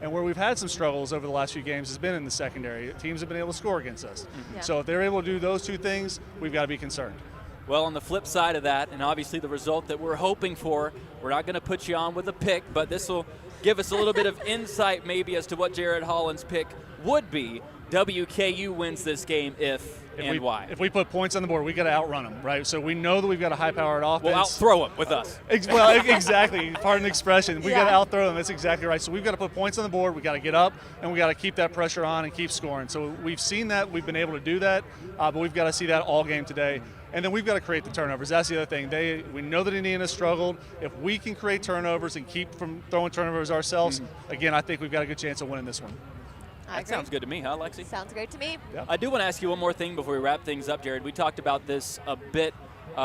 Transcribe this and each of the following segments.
And where we've had some struggles over the last few games has been in the secondary. Teams have been able to score against us. Yeah. So if they're able to do those two things, we've got to be concerned. Well, on the flip side of that, and obviously the result that we're hoping for, we're not going to put you on with a pick, but this will give us a little bit of insight maybe as to what Jared Holland's pick would be. WKU wins this game why. If we put points on the board, we got to outrun them, right? So we know that we've got a high-powered offense. We'll outthrow them with us. Well, exactly. Pardon the expression. We got to outthrow them. That's exactly right. So we've got to put points on the board. We got to get up, and we got to keep that pressure on and keep scoring. So we've seen that. We've been able to do that, but we've got to see that all game today. And then we've got to create the turnovers. That's the other thing. We know that Indiana struggled. If we can create turnovers and keep from throwing turnovers ourselves, again, I think we've got a good chance of winning this one. That sounds good to me, huh, Lexi? Sounds great to me. Yeah. I do want to ask you one more thing before we wrap things up, Jared. We talked about this a bit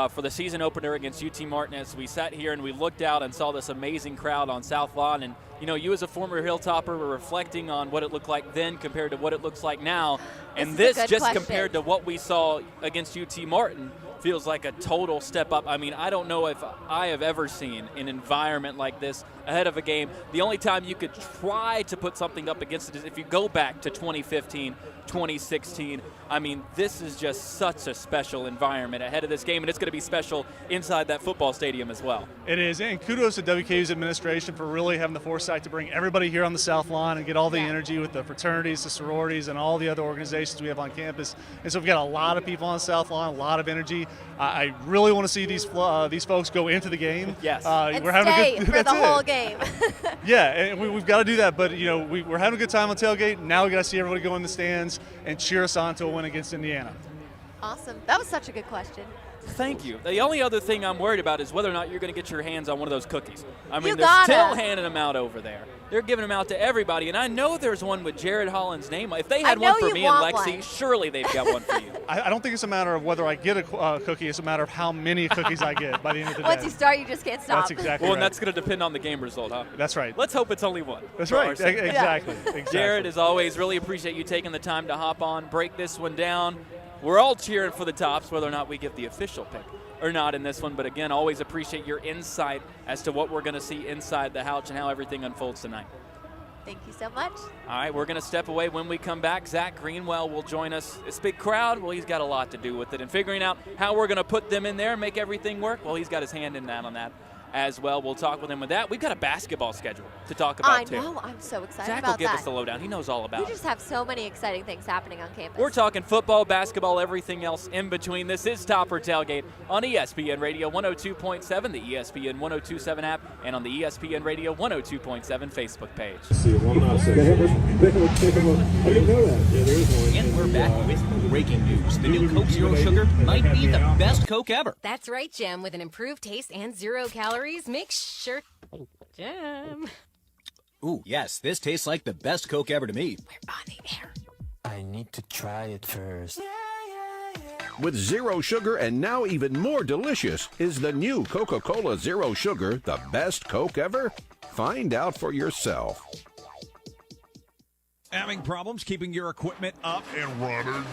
for the season opener against UT Martin as we sat here and we looked out and saw this amazing crowd on South Lawn. And, you know, you as a former Hilltopper were reflecting on what it looked like then compared to what it looks like now. And this just question. compared to what we saw against UT Martin feels like a total step up. I mean, I don't know if I have ever seen an environment like this ahead of a game. The only time you could try to put something up against it is if you go back to 2015, 2016. I mean, this is just such a special environment ahead of this game, and it's going to be special inside that football stadium as well. It is, and kudos to WKU's administration for really having the foresight to bring everybody here on the South Lawn and get all the energy with the fraternities, the sororities, and all the other organizations we have on campus. And so we've got a lot of people on the South Lawn, a lot of energy. I really want to see these folks go into the game. Yes. And we're having stay a good, for the whole game. Yeah, and we've got to do that. But, you know, we're having a good time on Tailgate. Now we got to see everybody go in the stands and cheer us on to a win against Indiana. Awesome. That was such a good question. Thank you. The only other thing I'm worried about is whether or not you're going to get your hands on one of those cookies. I mean, they're still handing them out over there. They're giving them out to everybody, and I know there's one with Jared Holland's name. If they had one for me and Lexi, surely they've got one for you. I don't think it's a matter of whether I get a cookie. It's a matter of how many cookies I get by the end of the day. Once you start, you just can't stop. That's exactly Well, right. and that's going to depend on the game result, huh? That's right. Let's hope it's only one. That's right. Exactly. Jared, as always, really appreciate you taking the time to hop on, break this one down. We're all cheering for the Tops, whether or not we get the official pick or not in this one. But again, always appreciate your insight as to what we're going to see inside the Houch and how everything unfolds tonight. Thank you so much. All right, we're going to step away. When we come back, Zach Greenwell will join us. This big crowd, well, he's got a lot to do with it. And figuring out how we're going to put them in there and make everything work, well, he's got his hand in that on that as well. We'll talk with him with that. We've got a basketball schedule to talk about, too. I know. I'm so excited Zach about will give that. us the lowdown. He knows all about We it. just have so many exciting things happening on campus. We're talking football, basketball, everything else in between. This is Topper Tailgate on ESPN Radio 102.7, the ESPN 102.7 app, and on the ESPN Radio 102.7 Facebook page. And we're back with breaking news. The new Coke Zero Sugar might be the best Coke ever. That's right, Jim. With an improved taste and 0 calories, make sure... Jim. Ooh, yes, this tastes like the best Coke ever to me. We're on the air. I need to try it first. With zero sugar and now even more delicious, is the new Coca-Cola Zero Sugar the best Coke ever? Find out for yourself. Having problems keeping your equipment up and running?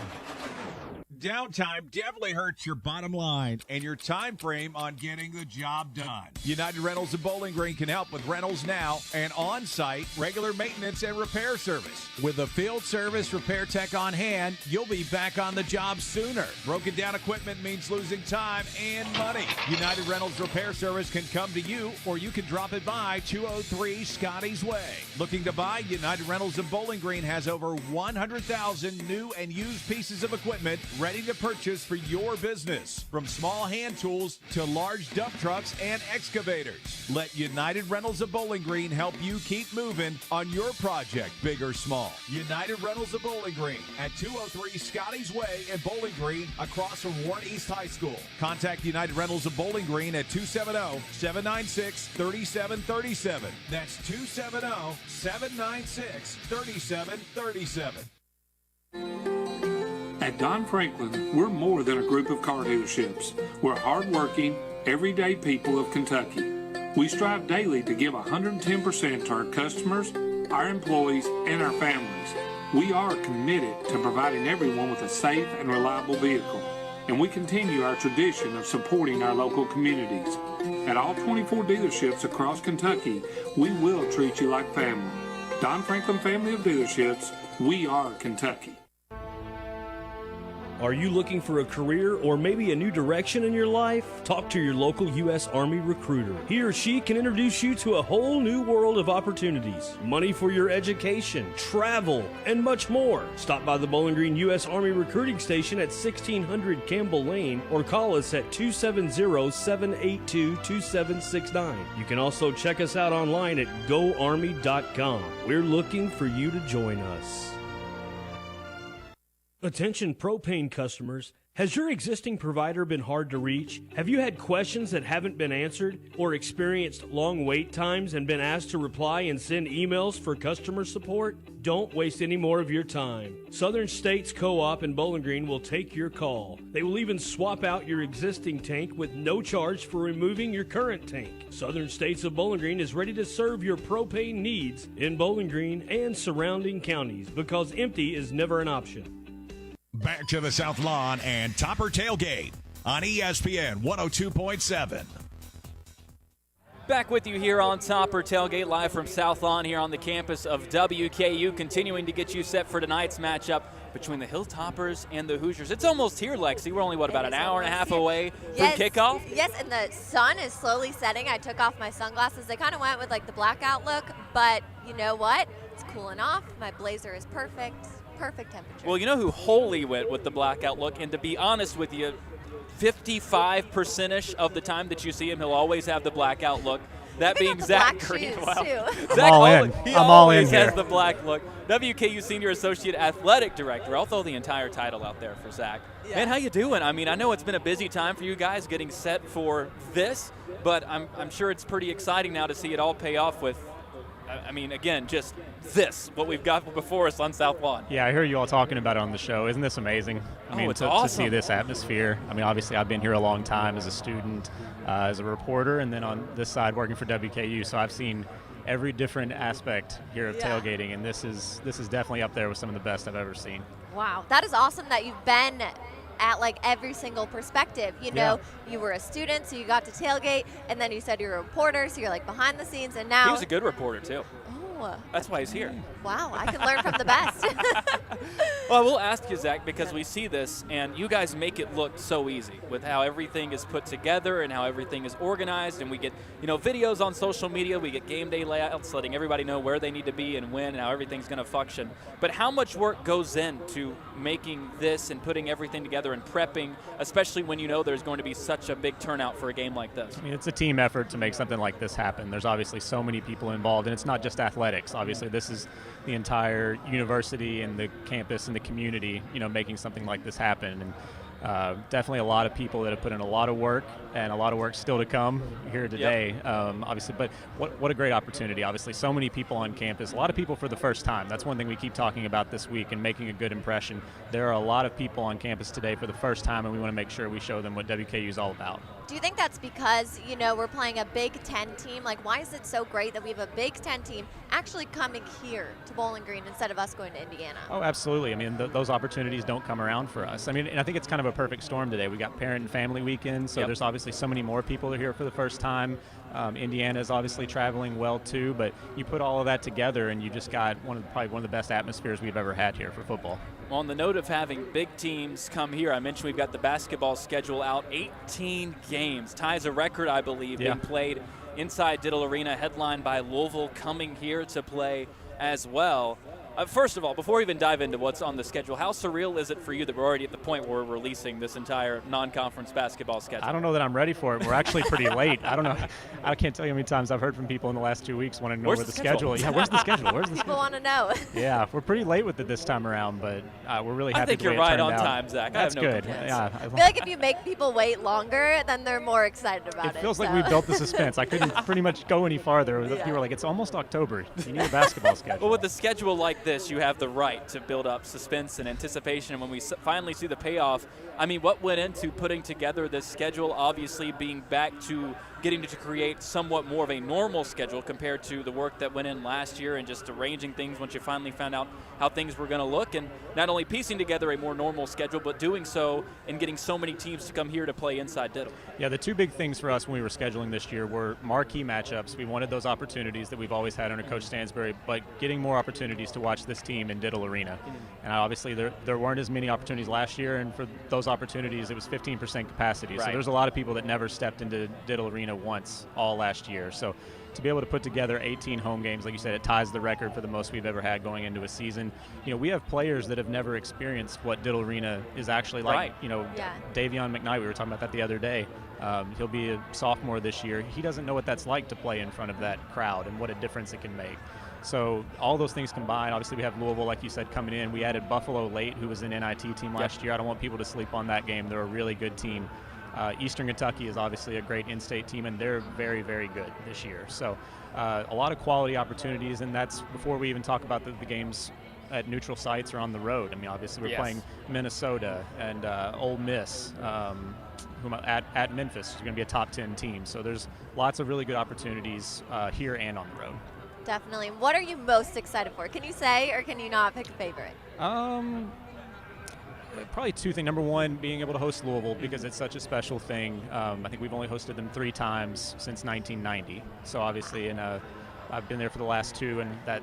Downtime definitely hurts your bottom line and your time frame on getting the job done. United Rentals and Bowling Green can help with rentals now and on-site regular maintenance and repair service. With a field service repair tech on hand, you'll be back on the job sooner. Broken down equipment means losing time and money. United Rentals Repair Service can come to you, or you can drop it by 203 Scotty's Way. Looking to buy? United Rentals and Bowling Green has over 100,000 new and used pieces of equipment ready to purchase for your business. From small hand tools to large dump trucks and excavators. Let United Rentals of Bowling Green help you keep moving on your project, big or small. United Rentals of Bowling Green at 203 Scotty's Way in Bowling Green across from Warren East High School. Contact United Rentals of Bowling Green at 270-796-3737. That's 270-796-3737. At Don Franklin, we're more than a group of car dealerships. We're hardworking, everyday people of Kentucky. We strive daily to give 110% to our customers, our employees, and our families. We are committed to providing everyone with a safe and reliable vehicle, and we continue our tradition of supporting our local communities. At all 24 dealerships across Kentucky, we will treat you like family. Don Franklin Family of Dealerships, we are Kentucky. Are you looking for a career or maybe a new direction in your life? Talk to your local U.S. Army recruiter. He or she can introduce you to a whole new world of opportunities, money for your education, travel, and much more. Stop by the Bowling Green U.S. Army Recruiting Station at 1600 Campbell Lane or call us at 270-782-2769. You can also check us out online at goarmy.com. We're looking for you to join us. Attention propane customers. Has your existing provider been hard to reach? Have you had questions that haven't been answered or experienced long wait times and been asked to reply and send emails for customer support? Don't waste any more of your time. Southern States Co-op in Bowling Green will take your call. They will even swap out your existing tank with no charge for removing your current tank. Southern States of Bowling Green is ready to serve your propane needs in Bowling Green and surrounding counties because empty is never an option. Back to the South Lawn and Topper Tailgate on ESPN 102.7. Back with you here on Topper Tailgate, live from South Lawn here on the campus of WKU, continuing to get you set for tonight's matchup between the Hilltoppers and the Hoosiers. It's almost here, Lexi. We're only, about an hour and a half away from kickoff? Yes, and the sun is slowly setting. I took off my sunglasses. They kind of went with, the blackout look, but you know what? It's cooling off. My blazer is perfect. Perfect temperature. Well, you know who wholly went with the blackout look, and to be honest with you, 55%ish of the time that you see him, he'll always have the blackout look. That being Zach Green. Wow. I'm all in. He I'm all in always here. has the black look. WKU Senior Associate Athletic Director. I'll throw the entire title out there for Zach. Yeah. Man, how you doing? I mean, I know it's been a busy time for you guys getting set for this, but I'm sure it's pretty exciting now to see it all pay off with, I mean, again, just this, what we've got before us on South Lawn. Yeah, I hear you all talking about it on the show. Isn't this amazing? I mean, it's to awesome. see this atmosphere. I mean, obviously, I've been here a long time as a student, as a reporter, and then on this side working for WKU. So I've seen every different aspect here of tailgating, and this is definitely up there with some of the best I've ever seen. Wow, that is awesome that you've been at every single perspective. You know, you were a student, so you got to tailgate, and then you said you're a reporter, so you're behind the scenes, and now he was a good reporter too. Oh, that's why he's here. Wow, I can learn from the best. Well, we'll ask you, Zach, because we see this, and you guys make it look so easy with how everything is put together and how everything is organized, and we get videos on social media, we get game day layouts letting everybody know where they need to be and when and how everything's going to function. But how much work goes into making this and putting everything together and prepping, especially when you know there's going to be such a big turnout for a game like this? I mean, it's a team effort to make something like this happen. There's obviously so many people involved, and it's not just athletics. Obviously, this is the entire university and the campus and the community, making something like this happen. And definitely a lot of people that have put in a lot of work, and a lot of work still to come here today, obviously. But what a great opportunity, obviously. So many people on campus, a lot of people for the first time. That's one thing we keep talking about this week and making a good impression. There are a lot of people on campus today for the first time, and we want to make sure we show them what WKU is all about. Do you think that's because, we're playing a Big Ten team? Why is it so great that we have a Big Ten team actually coming here to Bowling Green instead of us going to Indiana? Oh, absolutely. I mean, those opportunities don't come around for us. I mean, and I think it's kind of a perfect storm today. We got parent and family weekend, so there's obviously so many more people are here for the first time. Indiana is obviously traveling well too, but you put all of that together and you just got probably one of the best atmospheres we've ever had here for football. On the note of having big teams come here, I mentioned we've got the basketball schedule out. 18 games, ties a record, I believe, being played inside Diddle Arena, headlined by Louisville coming here to play as well. First of all, before we even dive into what's on the schedule, how surreal is it for you that we're already at the point where we're releasing this entire non-conference basketball schedule? I don't know that I'm ready for it. We're actually pretty late. I don't know. I can't tell you how many times I've heard from people in the last 2 weeks wanting to know where the schedule. Yeah, where's the schedule? Where's the People want to know. Yeah, we're pretty late with it this time around, but we're really happy. I think the way you're right it on turned out. time, Zach. That's I have no good. complaints. Yeah, I feel like if you make people wait longer, then they're more excited about it. It feels like we built the suspense. I couldn't pretty much go any farther. People were like, it's almost October. You need a basketball schedule. Well, with the schedule like this, you have the right to build up suspense and anticipation. And when we finally see the payoff, I mean, what went into putting together this schedule, obviously being back to getting to create somewhat more of a normal schedule compared to the work that went in last year and just arranging things once you finally found out how things were going to look, and not only piecing together a more normal schedule, but doing so and getting so many teams to come here to play inside Diddle. Yeah, the two big things for us when we were scheduling this year were marquee matchups. We wanted those opportunities that we've always had under Coach Stansbury, but getting more opportunities to watch this team in Diddle Arena. And obviously there weren't as many opportunities last year, and for those opportunities it was 15% capacity. Right. So there's a lot of people that never stepped into Diddle Arena once all last year. So to be able to put together 18 home games, like you said, it ties the record for the most we've ever had going into a season. You know, we have players that have never experienced what Diddle Arena is actually like. Right. You know, Davion McKnight, we were talking about that the other day. He'll be a sophomore this year. He doesn't know what that's like to play in front of that crowd and what a difference it can make. So all those things combined, obviously we have Louisville, like you said, coming in. We added Buffalo late, who was an NIT team last year. I don't want people to sleep on that game. They're a really good team. Eastern Kentucky is obviously a great in-state team, and they're very, very good this year. So a lot of quality opportunities, and that's before we even talk about the games at neutral sites or on the road. I mean, obviously we're playing Minnesota and Ole Miss at Memphis. It's going to be a top 10 team. So there's lots of really good opportunities here and on the road. Definitely. What are you most excited for? Can you say, or can you not pick a favorite? Probably two things. Number one, being able to host Louisville because it's such a special thing. I think we've only hosted them 3 times since 1990. So obviously, I've been there for the last 2, and that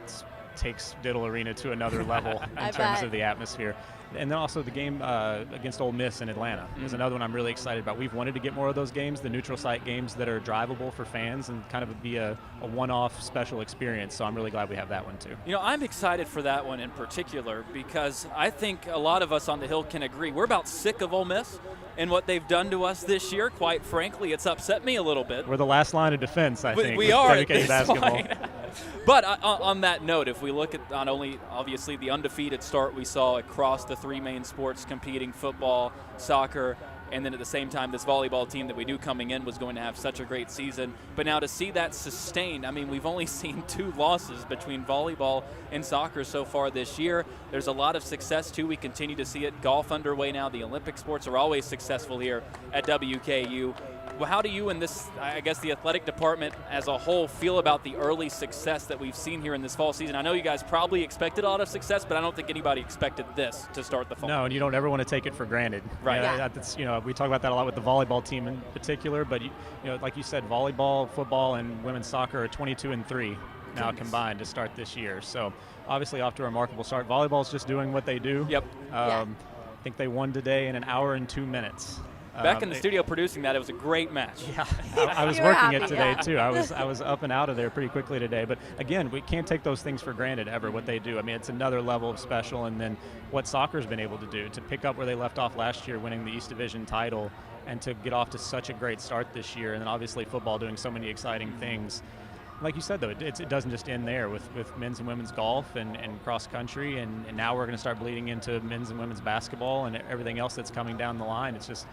takes Diddle Arena to another level in terms of the atmosphere. And then also the game against Ole Miss in Atlanta is another one I'm really excited about. We've wanted to get more of those games, the neutral site games that are drivable for fans and kind of be a one-off special experience. So I'm really glad we have that one too. You know, I'm excited for that one in particular because I think a lot of us on the Hill can agree. We're about sick of Ole Miss and what they've done to us this year. Quite frankly, it's upset me a little bit. We're the last line of defense, I think. We are at this basketball. Point. But on that note, if we look at not only obviously the undefeated start we saw across the 3 main sports competing, football, soccer, and then at the same time this volleyball team that we knew coming in was going to have such a great season. But now to see that sustained, I mean, we've only seen 2 losses between volleyball and soccer so far this year. There's a lot of success too. We continue to see it. Golf underway now. The Olympic sports are always successful here at WKU. Well, how do you and this, I guess the athletic department as a whole, feel about the early success that we've seen here in this fall season? I know you guys probably expected a lot of success, but I don't think anybody expected this to start the fall. No, and you don't ever want to take it for granted. Right. That's, you know, we talk about that a lot with the volleyball team in particular, but you know, like you said, volleyball, football, and women's soccer are 22-3 now combined to start this year. So obviously off to a remarkable start. Volleyball's just doing what they do. Yep. I think they won today in 1 hour and 2 minutes. Back in the studio producing that, it was a great match. Yeah, I was working it today too. I was up and out of there pretty quickly today. But again, we can't take those things for granted ever, what they do. I mean, it's another level of special. And then what soccer's been able to do, to pick up where they left off last year, winning the East Division title, and to get off to such a great start this year. And then obviously football doing so many exciting things. Like you said, though, it doesn't just end there with men's and women's golf and cross country. And now we're going to start bleeding into men's and women's basketball and everything else that's coming down the line. It's just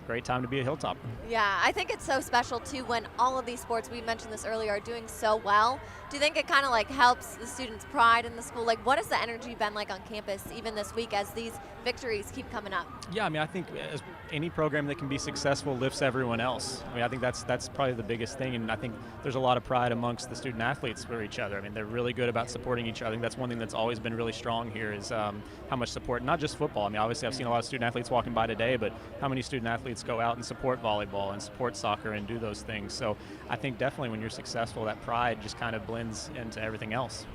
great time to be a Hilltop. Yeah, I think it's so special too when all of these sports, we mentioned this earlier, are doing so well. Do you think it kind of like helps the students' pride in the school? Like, what has the energy been like on campus even this week as these victories keep coming up? Yeah, I mean, I think as any program that can be successful lifts everyone else. I mean, I think that's probably the biggest thing, and I think there's a lot of pride amongst the student athletes for each other. I mean, they're really good about supporting each other. I think that's one thing that's always been really strong here is how much support, not just football. I mean, obviously I've seen a lot of student athletes walking by today, but how many student athletes go out and support volleyball and support soccer and do those things. So I think definitely when you're successful, that pride just kind of blends into everything else.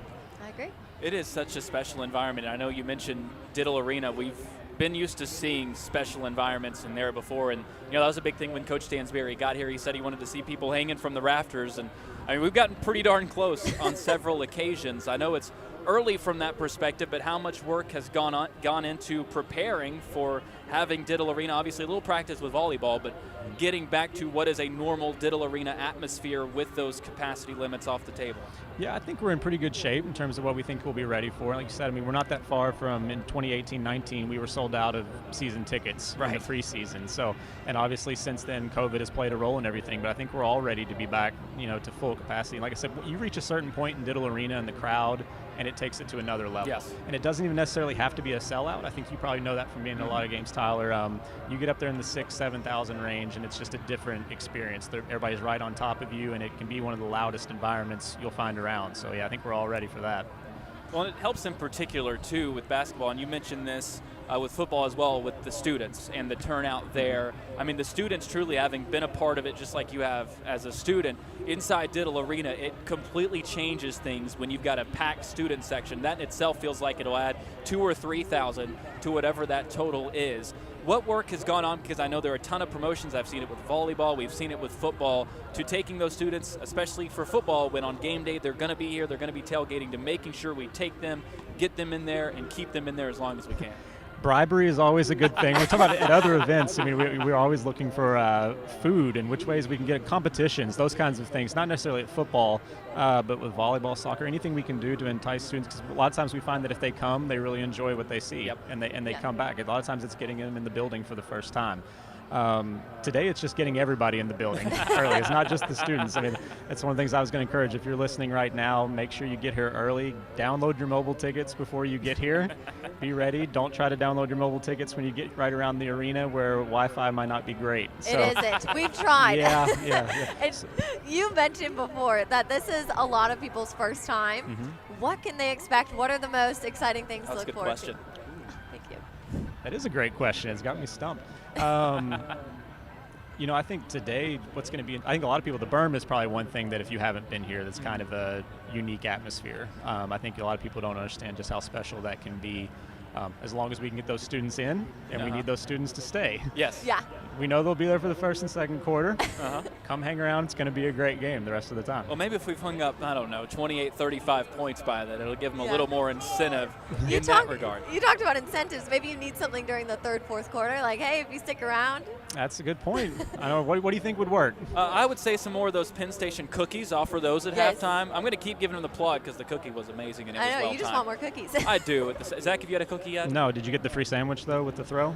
I agree. It is such a special environment. I know you mentioned Diddle Arena. We've been used to seeing special environments in there before, and you know that was a big thing when Coach Stansbury got here. He said he wanted to see people hanging from the rafters, and I mean we've gotten pretty darn close on several occasions. I know it's early from that perspective, but how much work has gone into preparing for having Diddle Arena? Obviously a little practice with volleyball, but getting back to what is a normal Diddle Arena atmosphere with those capacity limits off the table. Yeah, I think we're in pretty good shape in terms of what we think we'll be ready for. Like you said, I mean, we're not that far from in 2018-19, we were sold out of season tickets in the preseason. So, and obviously since then, COVID has played a role in everything, but I think we're all ready to be back, you know, to full capacity. Like I said, you reach a certain point in Diddle Arena and the crowd and it takes it to another level. Yes. And it doesn't even necessarily have to be a sellout. I think you probably know that from being in a lot of games, Tyler. You get up there in the 6,000-7,000 range, and it's just a different experience. Everybody's right on top of you, and it can be one of the loudest environments you'll find around. So, yeah, I think we're all ready for that. Well, it helps in particular, too, with basketball, and you mentioned this with football as well, with the students and the turnout there. I mean, the students truly having been a part of it just like you have as a student. Inside Diddle Arena, it completely changes things when you've got a packed student section. That in itself feels like it'll add 2,000 or 3,000 to whatever that total is. What work has gone on, because I know there are a ton of promotions, I've seen it with volleyball, we've seen it with football, to taking those students, especially for football, when on game day they're going to be here, they're going to be tailgating, to making sure we take them, get them in there, and keep them in there as long as we can. Bribery is always a good thing. We're talking about it at other events. I mean, we're always looking for food and which ways we can get competitions, those kinds of things, not necessarily at football, but with volleyball, soccer, anything we can do to entice students. Because a lot of times we find that if they come, they really enjoy what they see, and they come back. A lot of times it's getting them in the building for the first time. Today it's just getting everybody in the building early. It's not just the students. I mean, that's one of the things I was going to encourage. If you're listening right now, make sure you get here early. Download your mobile tickets before you get here. Be ready. Don't try to download your mobile tickets when you get right around the arena where Wi-Fi might not be great. So, it isn't. We've tried. Yeah. And you mentioned before that this is a lot of people's first time. Mm-hmm. What can they expect? What are the most exciting things to look forward to? Thank you. That is a great question. It's got me stumped. I think today what's going to be, I think a lot of people, the berm is probably one thing that if you haven't been here, that's kind of a unique atmosphere. I think a lot of people don't understand just how special that can be. As long as we can get those students in, and we need those students to stay. Yes. Yeah. We know they'll be there for the first and second quarter. Come hang around. It's going to be a great game the rest of the time. Well, maybe if we've hung up, 28, 35 points by that, it'll give them a little more incentive in that regard. You talked about incentives. Maybe you need something during the third, fourth quarter, like, hey, if you stick around. That's a good point. I don't know. What do you think would work? I would say some more of those Penn Station cookies. Offer those at halftime. I'm going to keep giving them the plug because the cookie was amazing and it was well timed. You just want more cookies. I do. Zach, have you had a cookie yet? No. Did you get the free sandwich, though, with the throw?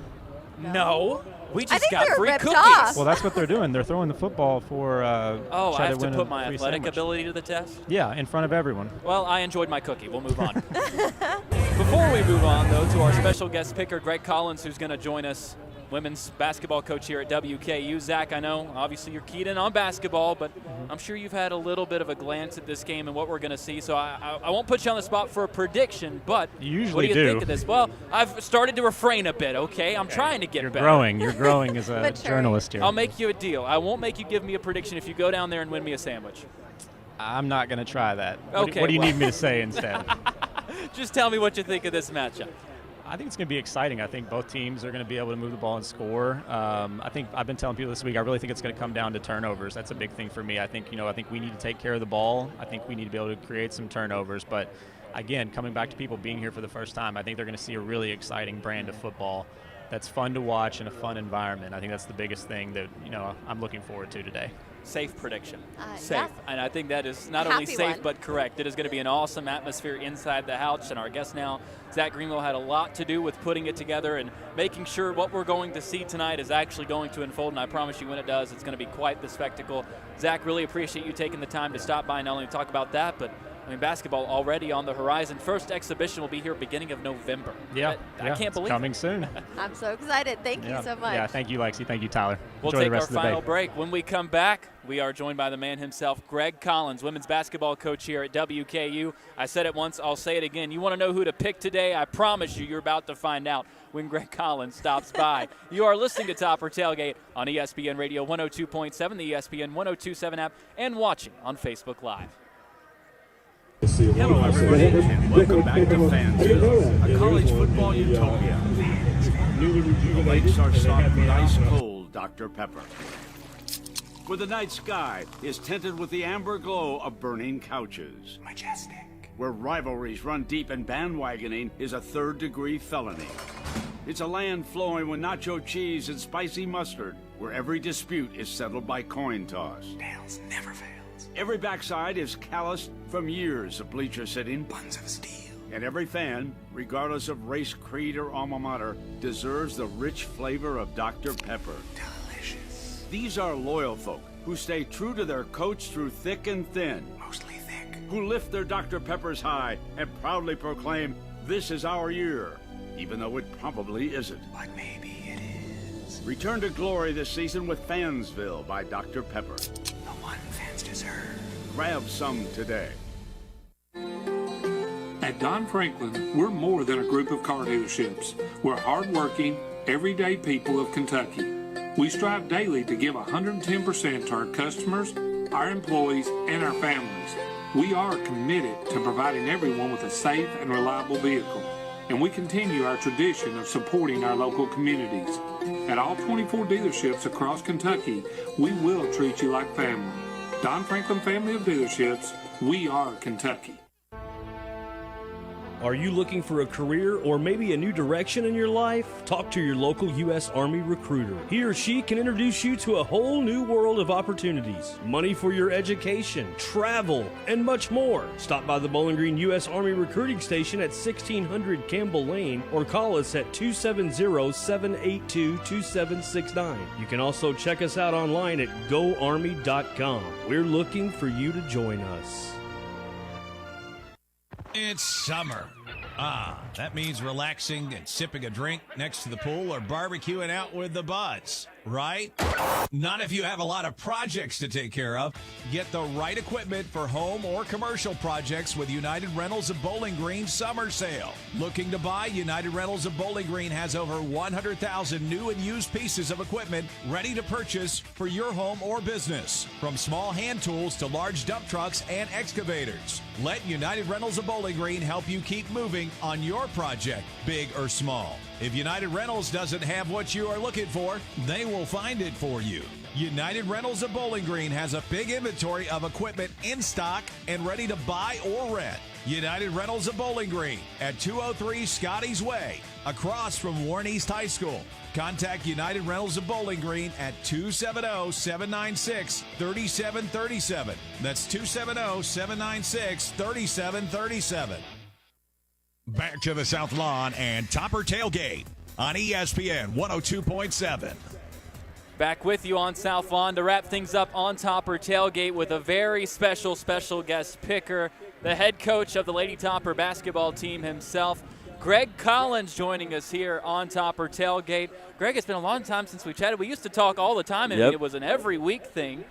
No. We just got free cookies. Off. Well, that's what they're doing. They're throwing the football for I have to put my athletic sandwich. ability to the test? Yeah, in front of everyone. Well, I enjoyed my cookie. We'll move on. Before we move on, though, to our special guest picker, Greg Collins, who's going to join us, women's basketball coach here at WKU. Zach, I know, obviously you're keyed in on basketball, but I'm sure you've had a little bit of a glance at this game and what we're going to see. So I won't put you on the spot for a prediction, but you usually what do you think of this? Well, I've started to refrain a bit, okay? I'm trying to get better. You're growing as a journalist here. I'll make you a deal. I won't make you give me a prediction if you go down there and win me a sandwich. I'm not going to try that. Okay, what do you need me to say instead? Just tell me what you think of this matchup. I think it's going to be exciting. I think both teams are going to be able to move the ball and score. I think I've been telling people this week, I really think it's going to come down to turnovers. That's a big thing for me. I think we need to take care of the ball. I think we need to be able to create some turnovers. But again, coming back to people being here for the first time, I think they're going to see a really exciting brand of football that's fun to watch in a fun environment. I think that's the biggest thing that I'm looking forward to today. Safe prediction. Safe. Yeah. And I think that is not only safe but correct. It is going to be an awesome atmosphere inside the house. And our guest now, Zach Greenwell, had a lot to do with putting it together and making sure what we're going to see tonight is actually going to unfold. And I promise you when it does, it's going to be quite the spectacle. Zach, really appreciate you taking the time to stop by and not only talk about that, but basketball already on the horizon. First exhibition will be here beginning of November. Yeah. I can't believe coming soon. I'm so excited. Thank you so much. Yeah, thank you, Lexi. Thank you, Tyler. We'll Enjoy take the rest our final of the day. break. When we come back, we are joined by the man himself, Greg Collins, women's basketball coach here at WKU. I said it once, I'll say it again. You want to know who to pick today? I promise you're about to find out when Greg Collins stops by. You are listening to Topper Tailgate on ESPN Radio 102.7, the ESPN 102.7 app, and watching on Facebook Live. Hello, everybody, and welcome back to Fansville, a college football utopia. The lakes are stocked with ice-cold Dr. Pepper, where the night sky is tinted with the amber glow of burning couches. Majestic. Where rivalries run deep and bandwagoning is a third-degree felony. It's a land flowing with nacho cheese and spicy mustard, where every dispute is settled by coin toss. Tails never fail. Every backside is calloused from years of bleacher sitting. Buns of steel. And every fan, regardless of race, creed, or alma mater, deserves the rich flavor of Dr. Pepper. Delicious. These are loyal folk who stay true to their coach through thick and thin. Mostly thick. who lift their Dr. Peppers high and proudly proclaim, "This is our year," even though it probably isn't. But maybe it is. Return to glory this season with Fansville by Dr. Pepper. The one fans deserve. Grab some today. At Don Franklin, we're more than a group of car dealerships. We're hardworking, everyday people of Kentucky. We strive daily to give 110% to our customers, our employees, and our families. We are committed to providing everyone with a safe and reliable vehicle, and we continue our tradition of supporting our local communities. At all 24 dealerships across Kentucky, we will treat you like family. Don Franklin Family of Dealerships, we are Kentucky. Are you looking for a career or maybe a new direction in your life? Talk to your local U.S. Army recruiter. He or she can introduce you to a whole new world of opportunities, money for your education, travel, and much more. Stop by the Bowling Green U.S. Army Recruiting Station at 1600 Campbell Lane or call us at 270-782-2769. You can also check us out online at goarmy.com. We're looking for you to join us. It's summer. That means relaxing and sipping a drink next to the pool or barbecuing out with the buds, right? Not if you have a lot of projects to take care of. Get the right equipment for home or commercial projects with United Rentals of Bowling Green Summer Sale. Looking to buy? United Rentals of Bowling Green has over 100,000 new and used pieces of equipment ready to purchase for your home or business. From small hand tools to large dump trucks and excavators. Let United Rentals of Bowling Green help you keep moving on your project, big or small. If United Rentals doesn't have what you are looking for, they will find it for you. United Rentals of Bowling Green has a big inventory of equipment in stock and ready to buy or rent. United Rentals of Bowling Green at 203 Scotty's Way, across from Warren East High School. Contact United Rentals of Bowling Green at 270-796-3737. That's 270-796-3737. Back to the South Lawn and Topper Tailgate on ESPN 102.7. Back with you on South Lawn to wrap things up on Topper Tailgate with a very special guest picker, the head coach of the Lady Topper basketball team himself, Greg Collins, joining us here on Topper Tailgate. Greg, it's been a long time since we chatted. We used to talk all the time, and it was an every week thing.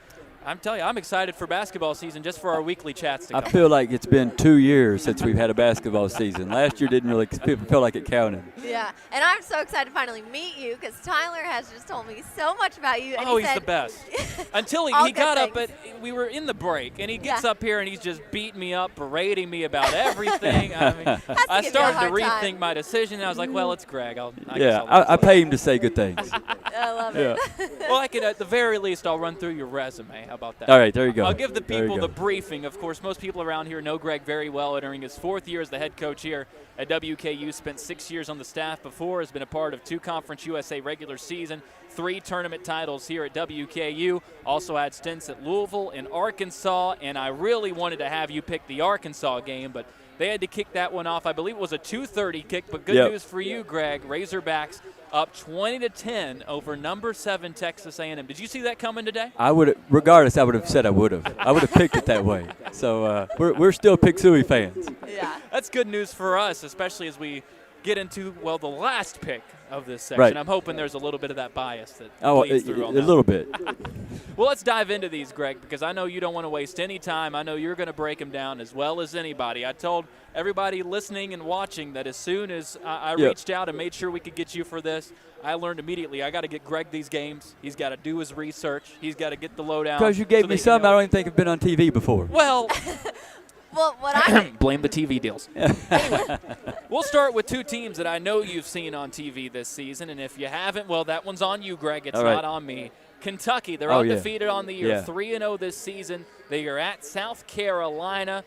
I'm telling you, I'm excited for basketball season just for our weekly chats to come. I feel like it's been 2 years since we've had a basketball season. Last year didn't really feel like it counted. Yeah, and I'm so excited to finally meet you because Tyler has just told me so much about you. And Oh, he he's said, the best. Until he got up, we were in the break, and he gets up here and he's just beating me up, berating me about everything. I mean, I started to rethink my decision, and I was like, well, it's Greg. I pay him to say good things. I love it. Well, I could, at the very least, I'll run through your resume. How about that? All right, there you go. I'll give the people the briefing. Of course, most people around here know Greg very well. Entering his 4th year as the head coach here at WKU, spent 6 years on the staff before, has been a part of 2 Conference USA regular season, 3 tournament titles here at WKU, also had stints at Louisville and Arkansas, and I really wanted to have you pick the Arkansas game, but they had to kick that one off. I believe it was a 2:30 kick, but good news for you, Greg. Razorbacks up 20-10 over number 7 Texas A&M. Did you see that coming today? I would have said I would have. I would have picked it that way. So we're still Pick-Suey fans. Yeah. That's good news for us, especially as we get into, well, the last pick of this section. Right. I'm hoping there's a little bit of that bias that Oh, bleeds through on a that. little bit. Well, let's dive into these, Greg, because I know you don't want to waste any time. I know you're going to break them down as well as anybody. I told everybody listening and watching that as soon as I reached out and made sure we could get you for this, I learned immediately I got to get Greg these games. He's got to do his research. He's got to get the lowdown. Because you gave me some I don't even think have been on TV before. Well, well, what I blame the TV deals. Anyway, we'll start with 2 teams that I know you've seen on TV this season, and if you haven't, well, that one's on you, Greg. It's not on me. Kentucky, they're undefeated on the year, 3-0 this season. They are at South Carolina.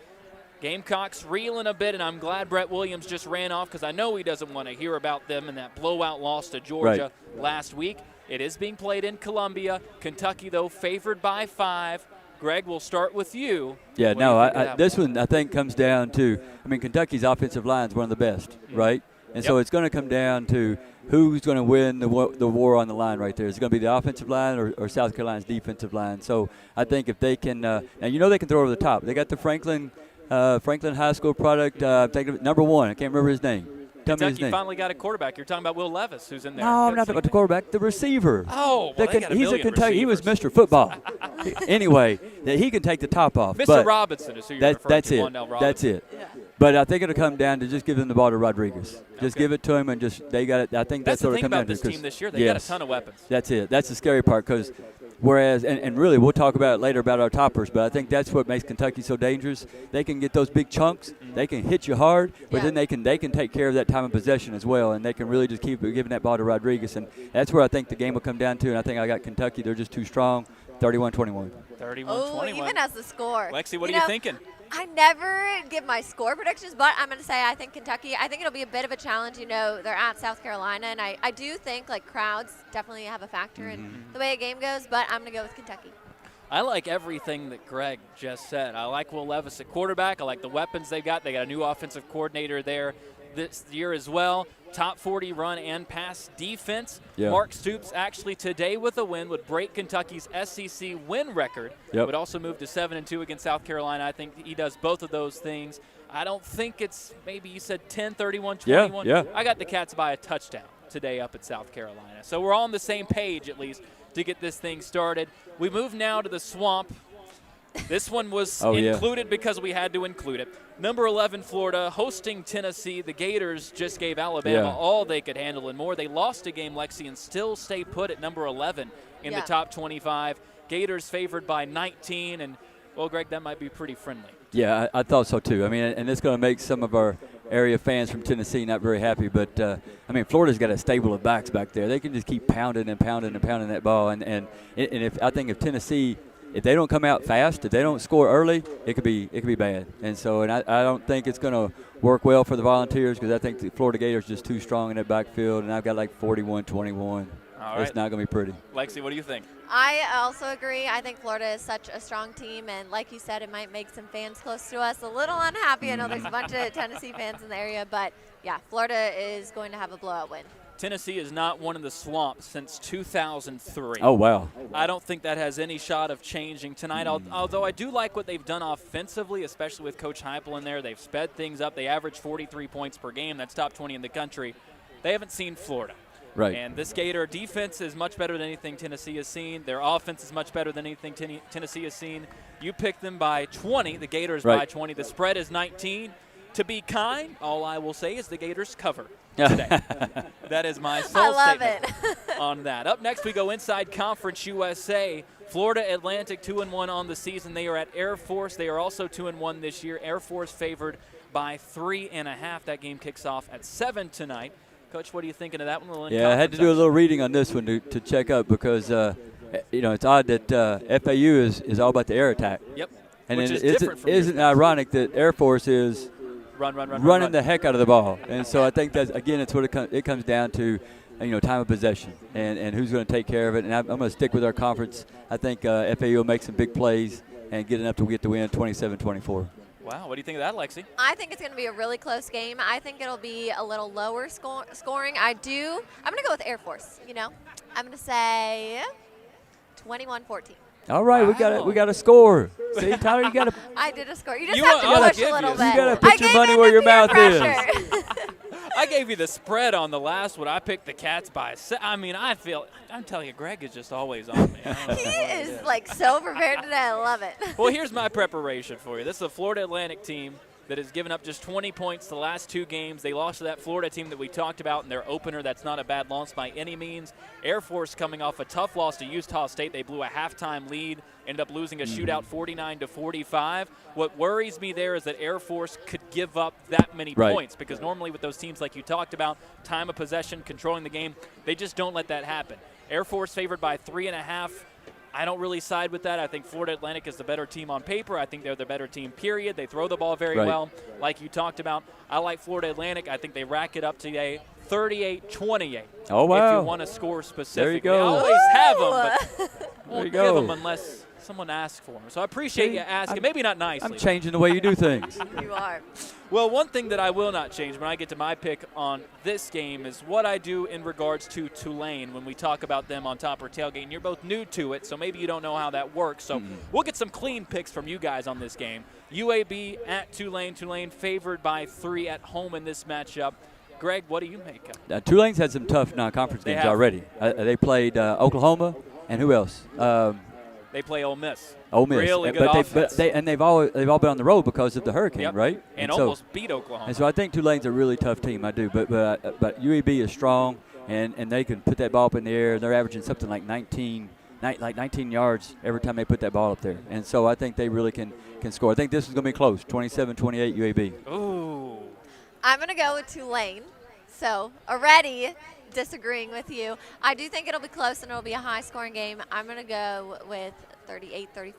Gamecocks reeling a bit, and I'm glad Brett Williams just ran off because I know he doesn't want to hear about them in that blowout loss to Georgia last week. It is being played in Columbia. Kentucky, though, favored by 5. Greg, we'll start with you. Yeah, no, this one I think comes down to, Kentucky's offensive line is one of the best, right? And so it's going to come down to who's going to win the war on the line right there. Is it going to be the offensive line or South Carolina's defensive line? So I think if they can, and they can throw over the top. They got the Franklin Franklin High School product. Number 1. I can't remember his name. Tell me his Kentucky name. finally got a quarterback. You're talking about Will Levis, who's in there. No, I'm not talking about the quarterback. The receiver. Oh, well, they got a he's a million Kentucky. He was receivers. Mr. Football. Anyway, he can take the top off. Mr. But Robinson is who you're referring that's to. it. Wandell Robinson. That's it. Yeah. But I think it'll come down to just giving the ball to Rodriguez. Just give it to him and just they got it. I think that's what it'll come down to. That's the thing about this team this year. They got a ton of weapons. That's it. That's the scary part because whereas, and really we'll talk about it later about our toppers, but I think that's what makes Kentucky so dangerous. They can get those big chunks. They can hit you hard, but then they can take care of that time of possession as well, and they can really just keep giving that ball to Rodriguez. And that's where I think the game will come down to, and I think I got Kentucky. They're just too strong, 31-21. 31-21. Oh, even as the score. Lexi, what are you thinking? I never give my score predictions, but I'm going to say I think Kentucky, I think it'll be a bit of a challenge. You know, they're at South Carolina, and I do think, like, crowds definitely have a factor in the way a game goes, but I'm going to go with Kentucky. I like everything that Greg just said. I like Will Levis at quarterback. I like the weapons they've got. They got a new offensive coordinator there this year as well. Top 40 run and pass defense. Yeah. Mark Stoops actually today with a win would break Kentucky's SEC win record. Yep. Would also move to 7-2 against South Carolina. I think he does both of those things. I don't think it's maybe you said 10, 31, 21. Yeah. I got the Cats by a touchdown today up at South Carolina. So we're all on the same page at least to get this thing started. We move now to the Swamp. This one was included because we had to include it. Number 11, Florida, hosting Tennessee. The Gators just gave Alabama all they could handle and more. They lost a game, Lexi, and still stay put at number 11 in the top 25. Gators favored by 19, and, well, Greg, that might be pretty friendly. Yeah, I thought so too. I mean, and it's going to make some of our area fans from Tennessee not very happy. But, I mean, Florida's got a stable of backs back there. They can just keep pounding and pounding and pounding that ball. And I think if Tennessee – if they don't come out fast, if they don't score early, it could be bad. And so, I don't think it's going to work well for the Volunteers because I think the Florida Gators are just too strong in that backfield, and I've got like 41-21. All right. It's not going to be pretty. Lexi, what do you think? I also agree. I think Florida is such a strong team, and like you said, it might make some fans close to us a little unhappy. I know there's a bunch of Tennessee fans in the area, but, yeah, Florida is going to have a blowout win. Tennessee has not won in the Swamp since 2003. Oh, wow. I don't think that has any shot of changing tonight, although I do like what they've done offensively, especially with Coach Heupel in there. They've sped things up. They average 43 points per game. That's top 20 in the country. They haven't seen Florida. Right. And this Gator defense is much better than anything Tennessee has seen. Their offense is much better than anything Tennessee has seen. You picked them by 20. The Gators by 20. The spread is 19. To be kind, all I will say is the Gators cover today. That is my sole statement on that. Up next, we go inside Conference USA. Florida Atlantic 2-1 on the season. They are at Air Force. They are also 2-1 this year. Air Force favored by 3.5. That game kicks off at 7 tonight. Coach, what are you thinking of that one? Yeah, I had to do a little reading on this one to check up because, it's odd that FAU is all about the air attack. Yep. And which is isn't different ironic that Air Force is running the heck out of the ball. And so I think that's, again, it's what it comes down to, time of possession and who's going to take care of it. And I'm going to stick with our conference. I think FAU will make some big plays and get enough to get the win 27-24. Wow, what do you think of that, Lexi? I think it's going to be a really close game. I think it'll be a little lower scoring. I'm going to go with Air Force, I'm going to say 21-14. All right, we got a score. See, Tyler, you got to. I did a score. You just have to push a little bit. You got to put your money where your mouth is. I gave you the spread on the last one. I picked the Cats by. I'm telling you, Greg is just always on me. He is like so prepared today. I love it. Well, here's my preparation for you. This is a Florida Atlantic team that has given up just 20 points the last two games. They lost to that Florida team that we talked about in their opener. That's not a bad loss by any means. Air Force coming off a tough loss to Utah State. They blew a halftime lead, ended up losing a shootout 49-45. What worries me there is that Air Force could give up that many points because normally with those teams like you talked about, time of possession, controlling the game, they just don't let that happen. Air Force favored by 3.5. I don't really side with that. I think Florida Atlantic is the better team on paper. I think they're the better team, period. They throw the ball very well, like you talked about. I like Florida Atlantic. I think they rack it up today, 38-28. Oh, wow. If you want to score specifically. There you go. I always have them, but won't give them unless someone asked for him. So I appreciate you asking. Maybe not nicely. I'm changing the way you do things. You are. Well, one thing that I will not change when I get to my pick on this game is what I do in regards to Tulane when we talk about them on Top or Tailgate. And you're both new to it, so maybe you don't know how that works. So we'll get some clean picks from you guys on this game. UAB at Tulane. Tulane favored by 3 at home in this matchup. Greg, what do you make of it? Tulane's had some tough non-conference games already. They played Oklahoma, and who else? They play Ole Miss. Ole Miss. Really good offense. They've all been on the road because of the hurricane, right? And almost beat Oklahoma. And so I think Tulane's a really tough team. I do, but UAB is strong, and they can put that ball up in the air. They're averaging something like 19 yards every time they put that ball up there. And so I think they really can score. I think this is going to be close, 27-28 UAB. Ooh. I'm going to go with Tulane. So already disagreeing with you. I do think it'll be close and it'll be a high-scoring game. I'm going to go with 38-34.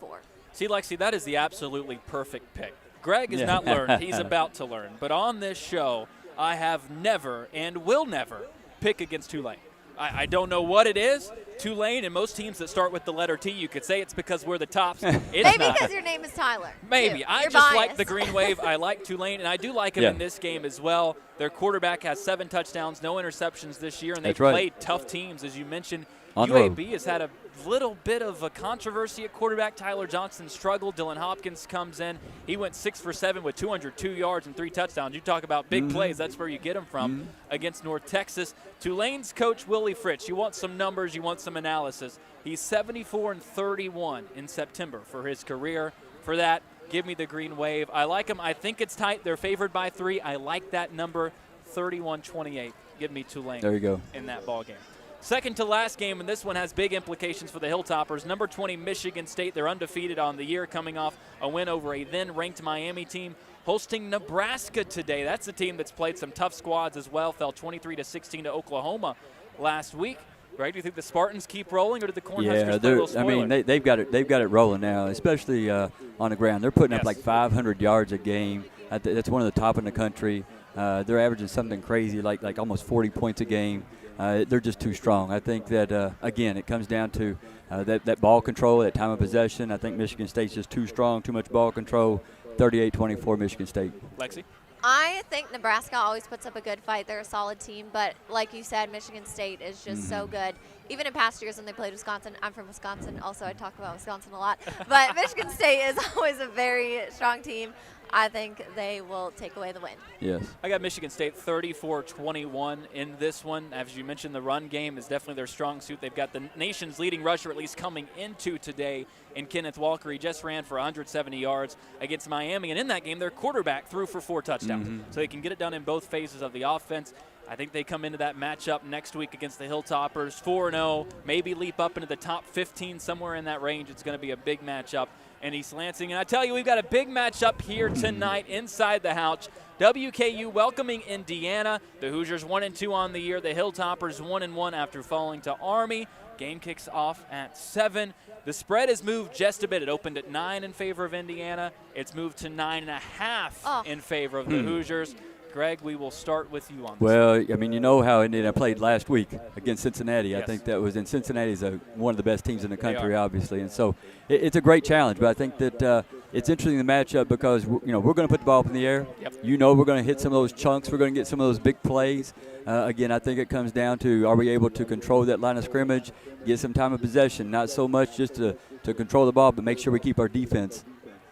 See, Lexi, that is the absolutely perfect pick. Greg has not learned. He's about to learn. But on this show, I have never and will never pick against Tulane. I don't know what it is. Tulane and most teams that start with the letter T, you could say it's because we're the tops. Maybe because your name is Tyler. Maybe. I You're just biased. like the Green Wave. I like Tulane, and I do like them in this game as well. Their quarterback has 7 touchdowns, no interceptions this year, and they've played tough teams, as you mentioned. UAB has had a little bit of a controversy at quarterback. Tyler Johnson struggled. Dylan Hopkins comes in. He went 6 for 7 with 202 yards and 3 touchdowns. You talk about big plays. That's where you get them from against North Texas. Tulane's coach, Willie Fritz, you want some numbers, you want some analysis. He's 74-31 in September for his career. For that, give me the Green Wave. I like them. I think it's tight. They're favored by 3. I like that number, 31-28. Give me Tulane there you go. In that ball game. Second to last game, and this one has big implications for the Hilltoppers. Number 20, Michigan State. They're undefeated on the year, coming off a win over a then-ranked Miami team. Hosting Nebraska today. That's a team that's played some tough squads as well. Fell 23-16 to Oklahoma last week. Greg, do you think the Spartans keep rolling, or did the Cornhuskers play a little spoiler? I mean, they've got it rolling now, especially on the ground. They're putting up like 500 yards a game. That's one of the top in the country. They're averaging something crazy, like almost 40 points a game. They're just too strong. I think that, again, it comes down to that ball control, that time of possession. I think Michigan State's just too strong, too much ball control. 38-24 Michigan State. Lexi? I think Nebraska always puts up a good fight. They're a solid team, but like you said, Michigan State is just so good. Even in past years when they played Wisconsin, I'm from Wisconsin, also I talk about Wisconsin a lot, but Michigan State is always a very strong team. I think they will take away the win. Yes. I got Michigan State 34-21 in this one. As you mentioned, the run game is definitely their strong suit. They've got the nation's leading rusher, at least coming into today, in Kenneth Walker. He just ran for 170 yards against Miami. And in that game, their quarterback threw for 4 touchdowns. So they can get it done in both phases of the offense. I think they come into that matchup next week against the Hilltoppers 4-0, maybe leap up into the top 15, somewhere in that range. It's going to be a big matchup in East Lansing. And I tell you, we've got a big matchup here tonight inside the house. WKU welcoming Indiana. The Hoosiers 1-2 on the year. The Hilltoppers 1-1 after falling to Army. Game kicks off at 7. The spread has moved just a bit. It opened at 9 in favor of Indiana. It's moved to 9.5 in favor of the Hoosiers. Greg, we will start with you on this. Well, I mean, you know how Indiana played last week against Cincinnati. Yes. I think that was, and Cincinnati's one of the best teams in the country, obviously. And so it's a great challenge. But I think that it's interesting, the matchup, because we're going to put the ball up in the air. Yep. We're going to hit some of those chunks. We're going to get some of those big plays. Again, I think it comes down to, are we able to control that line of scrimmage, get some time of possession, not so much just to control the ball, but make sure we keep our defense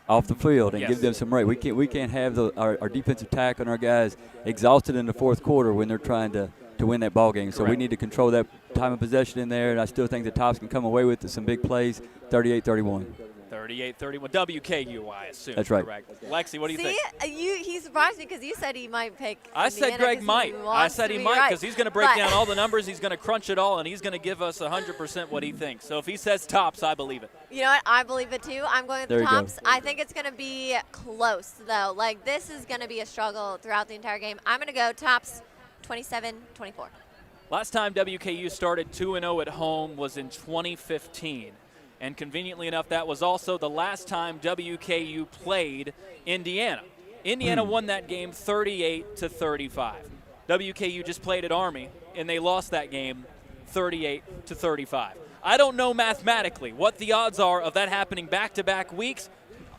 off the field and give them some rate. We can't have our defensive tackle and our guys exhausted in the fourth quarter when they're trying to win that ball game. So we need to control that time of possession in there, and I still think the Tops can come away with some big plays, 38-31. 38-31. WKU, I assume. That's right. Correct. Lexi, what do you think? He surprised me because you said he might pick I said Greg might. I said he might because he's going to break down all the numbers. He's going to crunch it all, and he's going to give us 100% what he thinks. So if he says Tops, I believe it. You know what? I believe it too. I'm going with the Tops. I think it's going to be close, though. Like, this is going to be a struggle throughout the entire game. I'm going to go Tops 27-24. Last time WKU started 2-0 at home was in 2015. And conveniently enough, that was also the last time WKU played Indiana. Indiana won that game 38-35. WKU just played at Army, and they lost that game 38-35. I don't know mathematically what the odds are of that happening back-to-back weeks,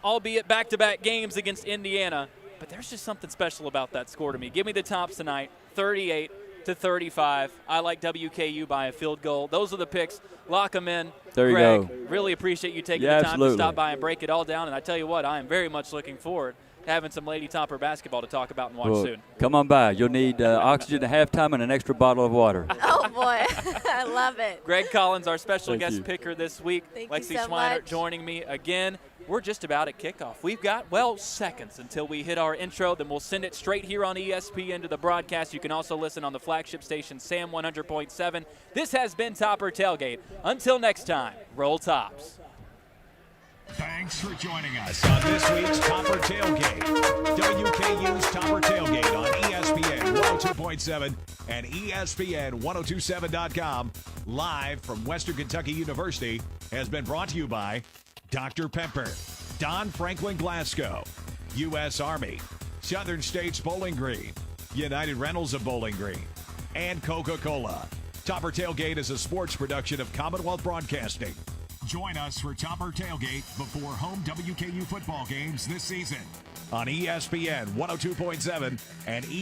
albeit back-to-back games against Indiana, but there's just something special about that score to me. Give me the Tops tonight, 38-35. I like WKU by a field goal. Those are the picks. Lock them in. There you Greg, go. really appreciate you taking Yeah, the time absolutely. to stop by and break it all down. And I tell you what, I am very much looking forward to having some Lady Topper basketball to talk about and watch Well, soon. come on by. You'll need oxygen at halftime and an extra bottle of water. Oh, boy. I love it. Greg Collins, our special Thank guest you. picker this week. Thank you Lexi so Schweiner much. joining me again. We're just about at kickoff. We've got, well, seconds until we hit our intro. Then we'll send it straight here on ESPN to the broadcast. You can also listen on the flagship station, Sam 100.7. This has been Topper Tailgate. Until next time, roll Tops. Thanks for joining us on this week's Topper Tailgate. WKU's Topper Tailgate on ESPN 102.7 and ESPN1027.com, live from Western Kentucky University, has been brought to you by Dr. Pepper, Don Franklin Glasgow, U.S. Army, Southern States Bowling Green, United Rentals of Bowling Green, and Coca-Cola. Topper Tailgate is a sports production of Commonwealth Broadcasting. Join us for Topper Tailgate before home WKU football games this season on ESPN 102.7 and